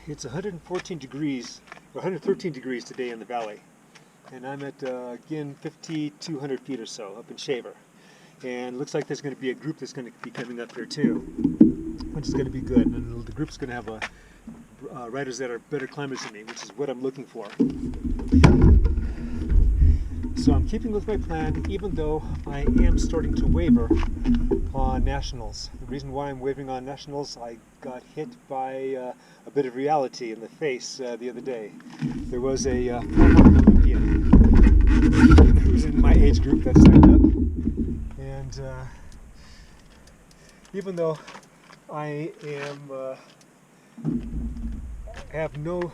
It's 114 degrees, or 113 degrees today in the valley. And I'm at, again, 5,200 feet or so up in Shaver. And it looks like there's going to be a group that's going to be coming up here too, which is going to be good. And the group's going to have riders that are better climbers than me, which is what I'm looking for. So I'm keeping with my plan, even though I am starting to waver on nationals. The reason why I'm wavering on nationals, I got hit by a bit of reality in the face the other day. There was a former Olympian who's in my age group that signed up, and even though I have no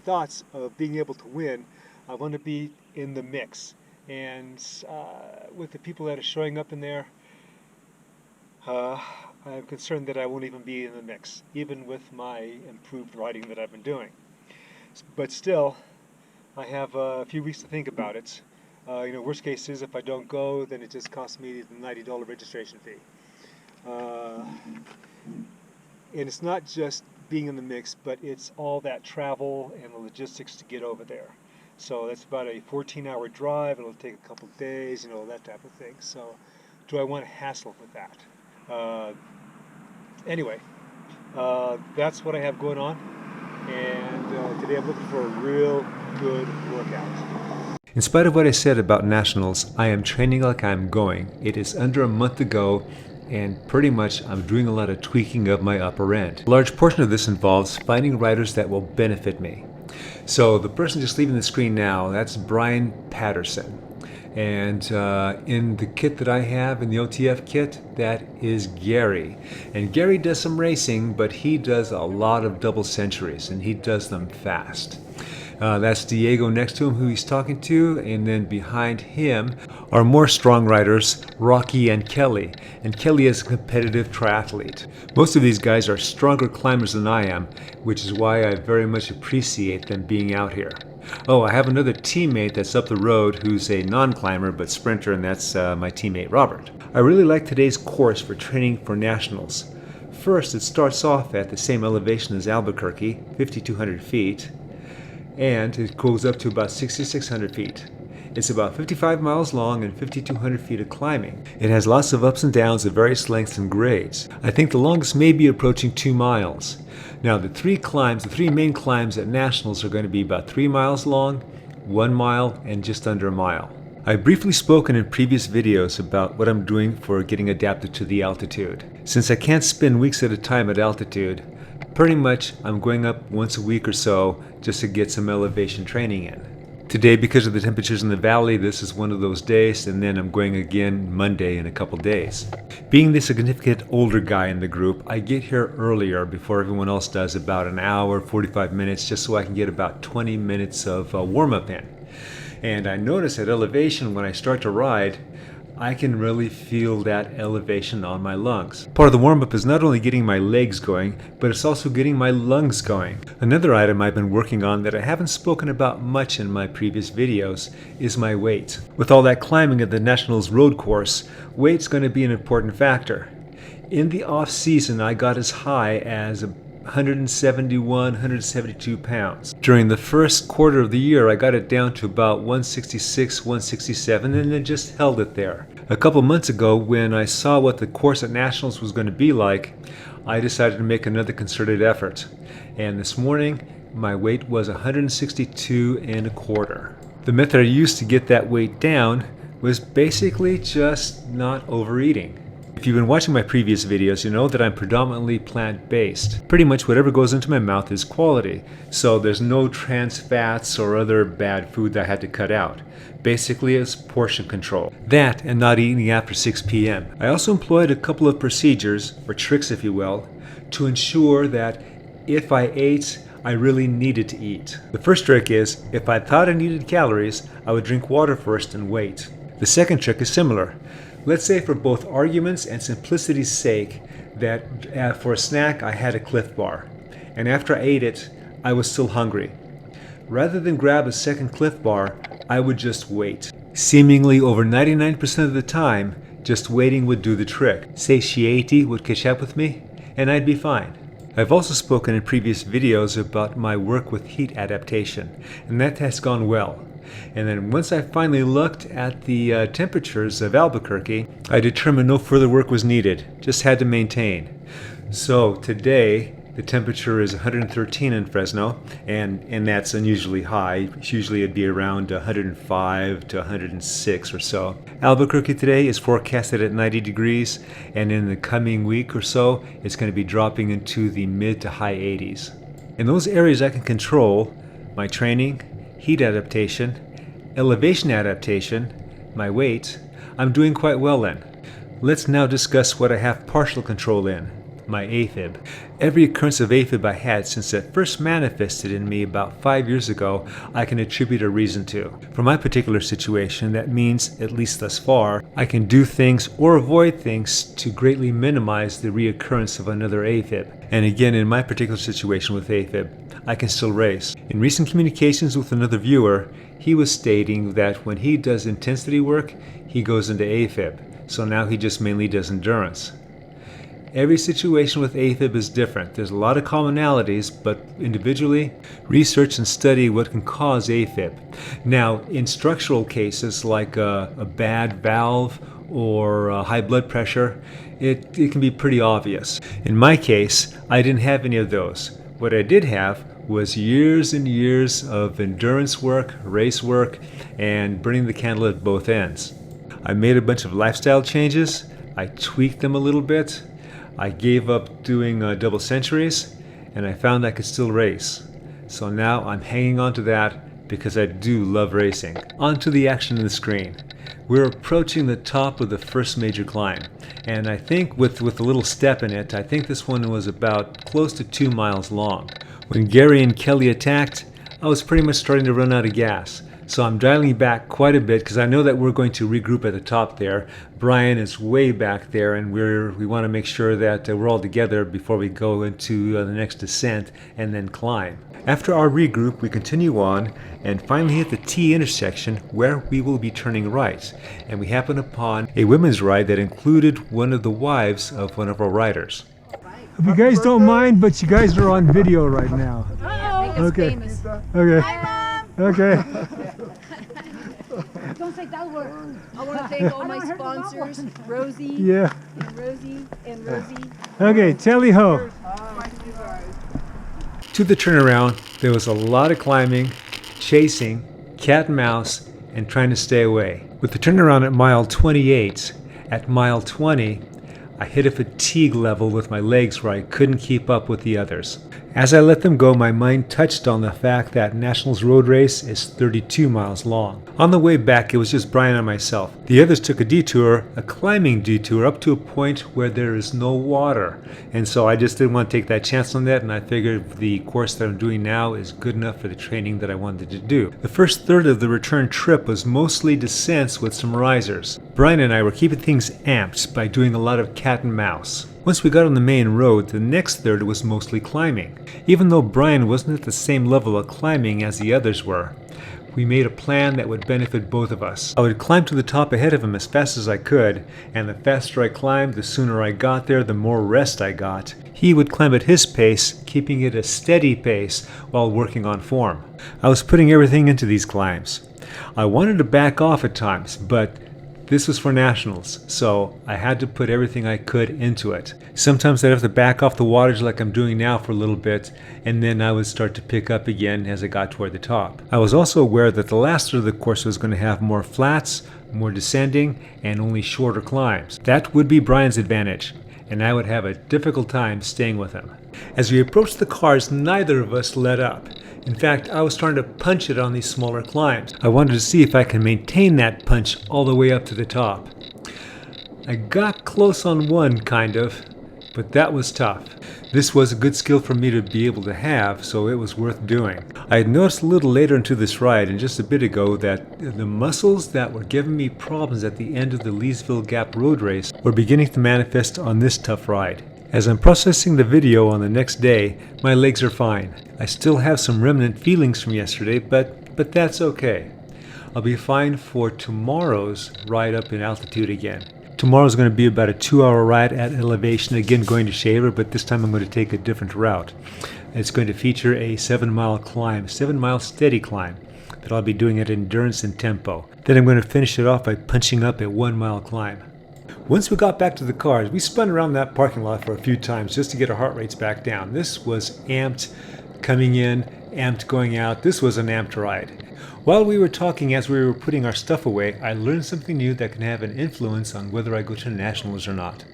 thoughts of being able to win, I want to be in the mix, and with the people that are showing up in there, I'm concerned that I won't even be in the mix, even with my improved riding that I've been doing. But still, I have a few weeks to think about it. Worst case is if I don't go, then it just costs me the $90 registration fee. And it's not just being in the mix, but it's all that travel and the logistics to get over there. So that's about a 14-hour drive. It'll take a couple days, that type of thing. So do I want to hassle with that? Anyway, that's what I have going on. And today I'm looking for a real good workout. In spite of what I said about nationals, I am training like I'm going. It is under a month to go, and pretty much I'm doing a lot of tweaking of my upper end. A large portion of this involves finding riders that will benefit me. So the person just leaving the screen now, that's Brian Patterson. And in the kit that I have, in the OTF kit, that is Gary. And Gary does some racing, but he does a lot of double centuries, and he does them fast. That's Diego next to him, who he's talking to, and then behind him are more strong riders, Rocky and Kelly. And Kelly is a competitive triathlete. Most of these guys are stronger climbers than I am, which is why I very much appreciate them being out here. Oh, I have another teammate that's up the road who's a non-climber but sprinter, and that's my teammate Robert. I really like today's course for training for nationals. First, it starts off at the same elevation as Albuquerque, 5,200 feet. And it goes up to about 6,600 feet. It's about 55 miles long and 5,200 feet of climbing. It has lots of ups and downs of various lengths and grades. I think the longest may be approaching 2 miles. Now the three main climbs at Nationals are going to be about 3 miles long, 1 mile, and just under a mile. I've briefly spoken in previous videos about what I'm doing for getting adapted to the altitude. Since I can't spend weeks at a time at altitude, pretty much I'm going up once a week or so just to get some elevation training in. Today, because of the temperatures in the valley, this is one of those days, and then I'm going again Monday in a couple days. Being the significant older guy in the group, I get here earlier before everyone else does, about an hour, 45 minutes, just so I can get about 20 minutes of warm-up in. And I notice at elevation, when I start to ride, I can really feel that elevation on my lungs. Part of the warm-up is not only getting my legs going, but it's also getting my lungs going. Another item I've been working on that I haven't spoken about much in my previous videos is my weight. With all that climbing at the Nationals road course, weight's going to be an important factor. In the off-season, I got as high as 171, 172 pounds. During the first quarter of the year, I got it down to about 166, 167, and then just held it there. A couple months ago, when I saw what the course at Nationals was going to be like, I decided to make another concerted effort. And this morning, my weight was 162 and a quarter. The method I used to get that weight down was basically just not overeating. If you've been watching my previous videos, you know that I'm predominantly plant-based. Pretty much whatever goes into my mouth is quality, so there's no trans fats or other bad food that I had to cut out. Basically, it's portion control. That and not eating after 6 p.m. I also employed a couple of procedures, or tricks if you will, to ensure that if I ate, I really needed to eat. The first trick is, if I thought I needed calories, I would drink water first and wait. The second trick is similar. Let's say for both arguments and simplicity's sake that for a snack I had a Cliff Bar, and after I ate it, I was still hungry. Rather than grab a second Cliff Bar, I would just wait. Seemingly over 99% of the time, just waiting would do the trick. Satiety would catch up with me, and I'd be fine. I've also spoken in previous videos about my work with heat adaptation, and that has gone well. And then once I finally looked at the temperatures of Albuquerque, I determined no further work was needed, just had to maintain. So today, the temperature is 113 in Fresno, and that's unusually high. Usually it'd be around 105 to 106 or so. Albuquerque today is forecasted at 90 degrees, and in the coming week or so, it's going to be dropping into the mid to high 80s. In those areas I can control, my training, heat adaptation, elevation adaptation, my weight, I'm doing quite well in. Let's now discuss what I have partial control in. My AFIB. Every occurrence of AFIB I had since it first manifested in me about 5 years ago, I can attribute a reason to. For my particular situation, that means, at least thus far, I can do things or avoid things to greatly minimize the reoccurrence of another AFIB. And again, in my particular situation with AFIB, I can still race. In recent communications with another viewer, he was stating that when he does intensity work, he goes into AFIB. So now he just mainly does endurance. Every situation with AFIB is different. There's a lot of commonalities, but individually, research and study what can cause AFIB. Now, in structural cases like a bad valve or high blood pressure, it can be pretty obvious. In my case, I didn't have any of those. What I did have was years and years of endurance work, race work, and burning the candle at both ends. I made a bunch of lifestyle changes. I tweaked them a little bit. I gave up doing double centuries, and I found I could still race. So now I'm hanging on to that because I do love racing. On to the action on the screen. We're approaching the top of the first major climb, and I think with a little step in it, I think this one was about close to 2 miles long. When Gary and Kelly attacked, I was pretty much starting to run out of gas. So I'm dialing back quite a bit because I know that we're going to regroup at the top there. Brian is way back there, and we want to make sure that we're all together before we go into the next descent and then climb. After our regroup, we continue on and finally hit the T intersection where we will be turning right. And we happen upon a women's ride that included one of the wives of one of our riders. If you guys don't mind, but you guys are on video right now. Okay. Famous. Okay. Hi, Mom. Okay. Don't say that word. I want to thank all my sponsors, Rosie, Yeah. and Rosie, and Rosie. Okay, tally ho. To the turnaround, there was a lot of climbing, chasing, cat and mouse, and trying to stay away. With the turnaround at mile 28, at mile 20, I hit a fatigue level with my legs where I couldn't keep up with the others. As I let them go, my mind touched on the fact that Nationals road race is 32 miles long. On the way back, it was just Brian and myself. The others took a detour, a climbing detour, up to a point where there is no water. And so I just didn't want to take that chance on that, and I figured the course that I'm doing now is good enough for the training that I wanted to do. The first third of the return trip was mostly descents with some risers. Brian and I were keeping things amped by doing a lot of cat and mouse. Once we got on the main road, the next third was mostly climbing. Even though Brian wasn't at the same level of climbing as the others were, we made a plan that would benefit both of us. I would climb to the top ahead of him as fast as I could, and the faster I climbed, the sooner I got there, the more rest I got. He would climb at his pace, keeping it a steady pace while working on form. I was putting everything into these climbs. I wanted to back off at times, but this was for Nationals, so I had to put everything I could into it. Sometimes I'd have to back off the waters like I'm doing now for a little bit, and then I would start to pick up again as I got toward the top. I was also aware that the last third of the course was going to have more flats, more descending, and only shorter climbs. That would be Brian's advantage, and I would have a difficult time staying with him. As we approached the cars, neither of us let up. In fact, I was starting to punch it on these smaller climbs. I wanted to see if I can maintain that punch all the way up to the top. I got close on one, kind of, but that was tough. This was a good skill for me to be able to have, so it was worth doing. I had noticed a little later into this ride, and just a bit ago, that the muscles that were giving me problems at the end of the Leesville Gap road race were beginning to manifest on this tough ride. As I'm processing the video on the next day, my legs are fine. I still have some remnant feelings from yesterday, but that's okay. I'll be fine for tomorrow's ride up in altitude again. Tomorrow's going to be about a 2-hour ride at elevation, again going to Shaver, but this time I'm going to take a different route. It's going to feature a 7-mile climb, 7-mile steady climb that I'll be doing at endurance and tempo. Then I'm going to finish it off by punching up a 1-mile climb. Once we got back to the cars, we spun around that parking lot for a few times just to get our heart rates back down. This was amped coming in, amped going out. This was an amped ride. While we were talking as we were putting our stuff away, I learned something new that can have an influence on whether I go to nationals or not.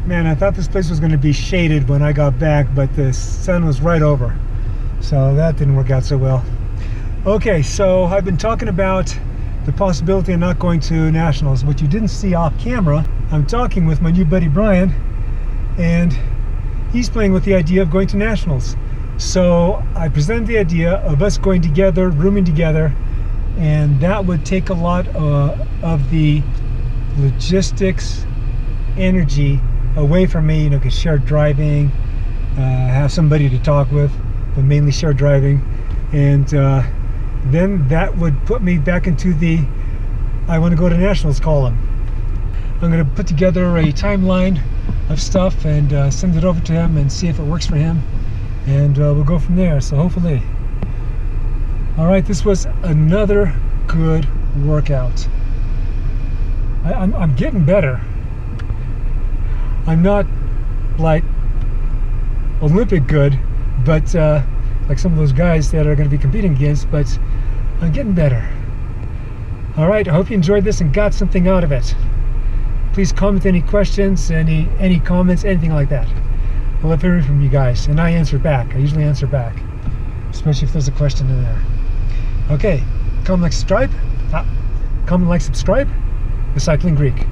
Man, I thought this place was going to be shaded when I got back, but the sun was right over. So that didn't work out so well. Okay, so I've been talking about the possibility of not going to nationals. What you didn't see off camera, I'm talking with my new buddy Brian, and he's playing with the idea of going to nationals. So I presented the idea of us going together, rooming together, and that would take a lot of the logistics energy away from me, you know, because shared driving, have somebody to talk with, but mainly shared driving, and then that would put me back into the I want to go to nationals column. I'm going to put together a timeline of stuff and send it over to him and see if it works for him, and we'll go from there. So hopefully. All right, this was another good workout. I'm getting better. I'm not like Olympic good, but like some of those guys that are going to be competing against, but I'm getting better. All right, I hope you enjoyed this and got something out of it. Please comment any questions, any comments, anything like that. I love hearing from you guys, and I answer back. I usually answer back, especially if there's a question in there. Okay, comment, like, subscribe. The Cycling Greek.